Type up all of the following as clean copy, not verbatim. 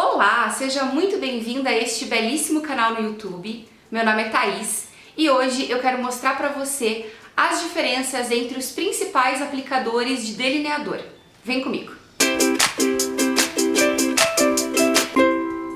Olá, seja muito bem-vinda a este belíssimo canal no YouTube. Meu nome é Thaís e hoje eu quero mostrar para você as diferenças entre os principais aplicadores de delineador. Vem comigo!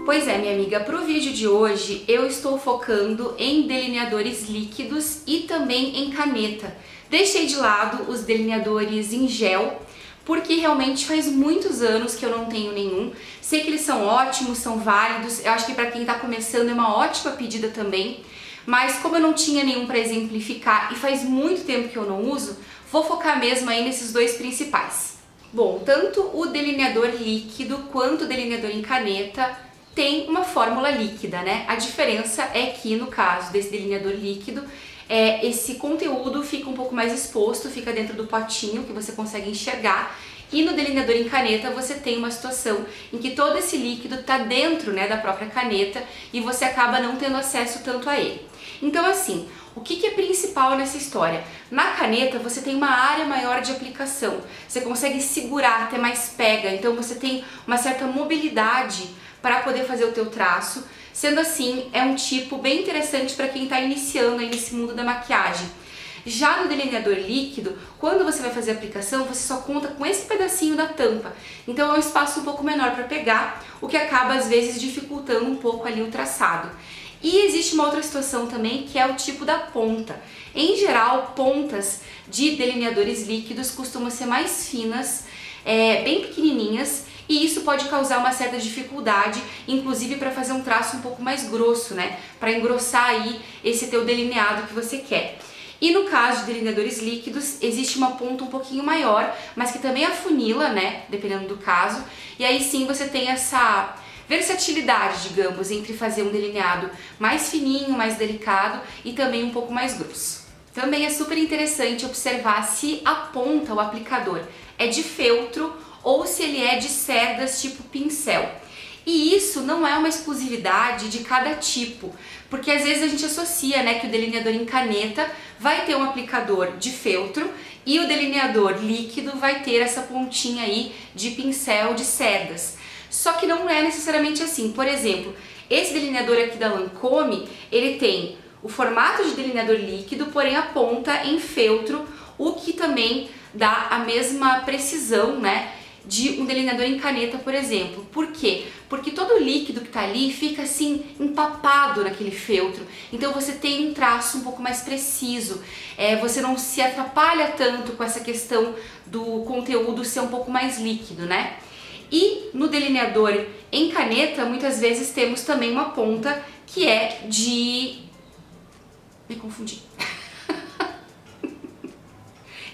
Pois é, minha amiga, para o vídeo de hoje eu estou focando em delineadores líquidos e também em caneta. Deixei de lado os delineadores em gel, porque realmente faz muitos anos que eu não tenho nenhum. Sei que eles são ótimos, são válidos, eu acho que para quem está começando é uma ótima pedida também, mas como eu não tinha nenhum para exemplificar e faz muito tempo que eu não uso, vou focar mesmo aí nesses dois principais. Bom, tanto o delineador líquido quanto o delineador em caneta tem uma fórmula líquida, né? A diferença é que no caso desse delineador líquido, esse conteúdo fica um pouco mais exposto, fica dentro do potinho que você consegue enxergar, e no delineador em caneta você tem uma situação em que todo esse líquido está dentro, né, da própria caneta e você acaba não tendo acesso tanto a ele. Então assim, o que é principal nessa história? Na caneta você tem uma área maior de aplicação, você consegue segurar, ter mais pega, então você tem uma certa mobilidade para poder fazer o teu traço. Sendo assim, é um tipo bem interessante para quem está iniciando aí nesse mundo da maquiagem. Já no delineador líquido, quando você vai fazer a aplicação, você só conta com esse pedacinho da tampa. Então é um espaço um pouco menor para pegar, o que acaba às vezes dificultando um pouco ali o traçado. E existe uma outra situação também, que é o tipo da ponta. Em geral, pontas de delineadores líquidos costumam ser mais finas, bem pequenininhas, e isso pode causar uma certa dificuldade, inclusive para fazer um traço um pouco mais grosso, né? Para engrossar aí esse teu delineado que você quer. E no caso de delineadores líquidos, existe uma ponta um pouquinho maior, mas que também afunila, né? Dependendo do caso. E aí sim você tem essa versatilidade, digamos, entre fazer um delineado mais fininho, mais delicado e também um pouco mais grosso. Também é super interessante observar se a ponta, o aplicador, é de feltro ou se ele é de cerdas tipo pincel. E isso não é uma exclusividade de cada tipo, porque às vezes a gente associa, né, que o delineador em caneta vai ter um aplicador de feltro e o delineador líquido vai ter essa pontinha aí de pincel, de cerdas. Só que não é necessariamente assim. Por exemplo, esse delineador aqui da Lancôme, ele tem o formato de delineador líquido, porém a ponta em feltro, o que também dá a mesma precisão, né, de um delineador em caneta, por exemplo. Por quê? Porque todo o líquido que está ali fica assim empapado naquele feltro, então você tem um traço um pouco mais preciso, você não se atrapalha tanto com essa questão do conteúdo ser um pouco mais líquido, né? E no delineador em caneta, muitas vezes temos também uma ponta que é de... Me confundi.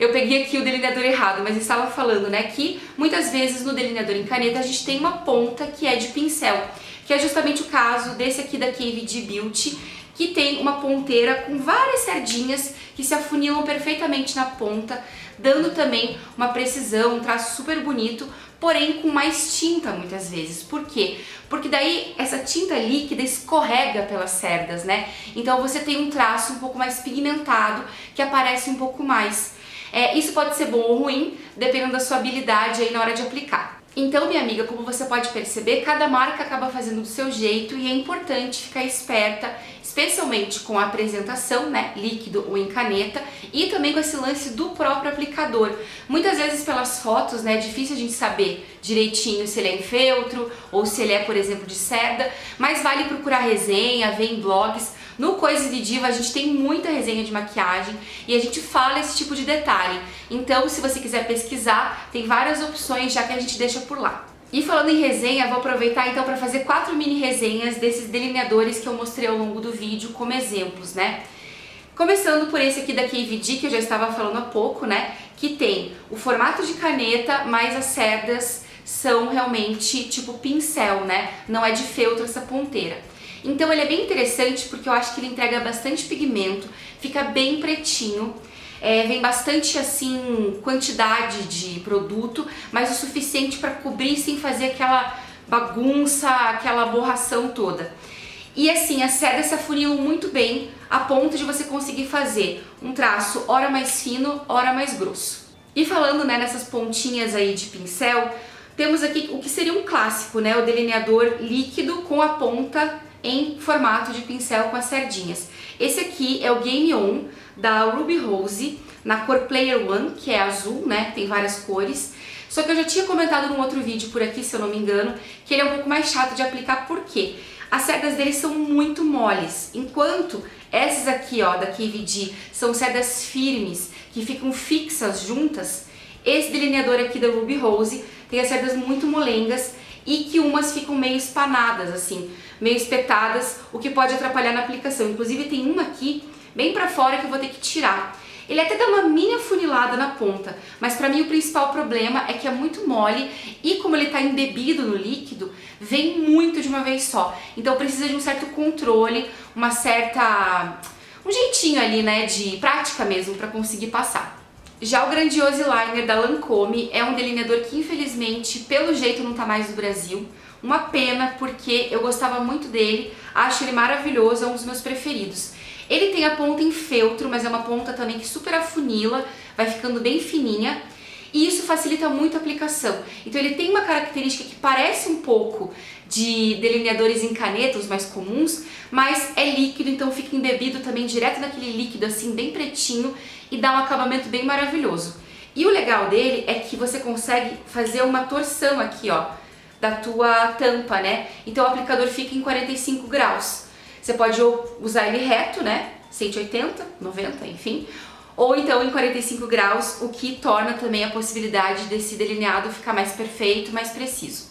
Eu peguei aqui o delineador errado, mas estava falando, né, que muitas vezes no delineador em caneta a gente tem uma ponta que é de pincel, que é justamente o caso desse aqui da KVD Beauty, que tem uma ponteira com várias sardinhas que se afunilam perfeitamente na ponta, dando também uma precisão, um traço super bonito, porém com mais tinta muitas vezes. Por quê? Porque daí essa tinta líquida escorrega pelas cerdas, né? Então você tem um traço um pouco mais pigmentado, que aparece um pouco mais. Isso pode ser bom ou ruim, dependendo da sua habilidade aí na hora de aplicar. Então, minha amiga, como você pode perceber, cada marca acaba fazendo do seu jeito e é importante ficar esperta, especialmente com a apresentação, né, líquido ou em caneta, e também com esse lance do próprio aplicador. Muitas vezes pelas fotos, né, é difícil a gente saber direitinho se ele é em feltro ou se ele é, por exemplo, de cerda, mas vale procurar resenha, ver em blogs. No Coisa de Diva a gente tem muita resenha de maquiagem e a gente fala esse tipo de detalhe. Então, se você quiser pesquisar, tem várias opções já que a gente deixa por lá. E falando em resenha, vou aproveitar então para fazer 4 mini resenhas desses delineadores que eu mostrei ao longo do vídeo como exemplos, né? Começando por esse aqui da KVD, que eu já estava falando há pouco, né? Que tem o formato de caneta, mas as cerdas são realmente tipo pincel, né? Não é de feltro essa ponteira. Então ele é bem interessante porque eu acho que ele entrega bastante pigmento, fica bem pretinho, vem bastante assim quantidade de produto, mas o suficiente para cobrir sem fazer aquela bagunça, aquela borração toda. E assim, as cerdas se afunilam muito bem a ponto de você conseguir fazer um traço ora mais fino, ora mais grosso. E falando, né, nessas pontinhas aí de pincel, temos aqui o que seria um clássico, né? O delineador líquido com a ponta em formato de pincel com as sardinhas. Esse aqui é o Game On da Ruby Rose, na cor Player One, que é azul, né? Tem várias cores. Só que eu já tinha comentado num outro vídeo por aqui, se eu não me engano, que ele é um pouco mais chato de aplicar, por quê? As cerdas dele são muito moles, enquanto essas aqui, ó, da KVD, são cerdas firmes, que ficam fixas juntas. Esse delineador aqui da Ruby Rose tem as cerdas muito molengas e que umas ficam meio espanadas, assim, meio espetadas, o que pode atrapalhar na aplicação. Inclusive tem uma aqui, bem pra fora, que eu vou ter que tirar. Ele até dá uma mini afunilada na ponta, mas pra mim o principal problema é que é muito mole e como ele tá embebido no líquido, vem muito de uma vez só. Então precisa de um certo controle, um jeitinho ali, né, de prática mesmo pra conseguir passar. Já o Grandioso Liner da Lancôme é um delineador que infelizmente, pelo jeito, não tá mais no Brasil. Uma pena, porque eu gostava muito dele, acho ele maravilhoso, é um dos meus preferidos. Ele tem a ponta em feltro, mas é uma ponta também que super afunila, vai ficando bem fininha, e isso facilita muito a aplicação. Então ele tem uma característica que parece um pouco de delineadores em caneta, os mais comuns, mas é líquido, então fica embebido também direto naquele líquido assim, bem pretinho, e dá um acabamento bem maravilhoso. E o legal dele é que você consegue fazer uma torção aqui, ó, da tua tampa, né? Então o aplicador fica em 45 graus. Você pode usar ele reto, né? 180, 90, enfim. Ou então em 45 graus, o que torna também a possibilidade desse delineado ficar mais perfeito, mais preciso.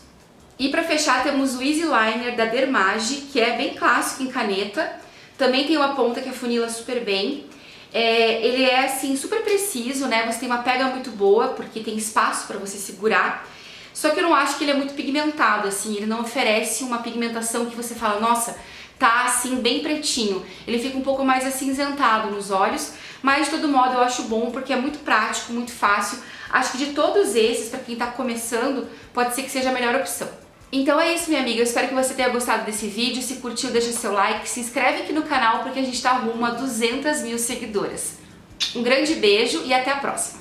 E para fechar temos o Easy Liner da Dermage, que é bem clássico em caneta. Também tem uma ponta que afunila super bem. Ele é assim super preciso, né? Você tem uma pega muito boa, porque tem espaço para você segurar. Só que eu não acho que ele é muito pigmentado, assim. Ele não oferece uma pigmentação que você fala, nossa, tá assim bem pretinho. Ele fica um pouco mais acinzentado nos olhos, mas de todo modo eu acho bom porque é muito prático, muito fácil. Acho que de todos esses, para quem tá começando, pode ser que seja a melhor opção. Então é isso, minha amiga, eu espero que você tenha gostado desse vídeo. Se curtiu, deixa seu like, se inscreve aqui no canal porque a gente tá rumo a 200 mil seguidoras. Um grande beijo e até a próxima!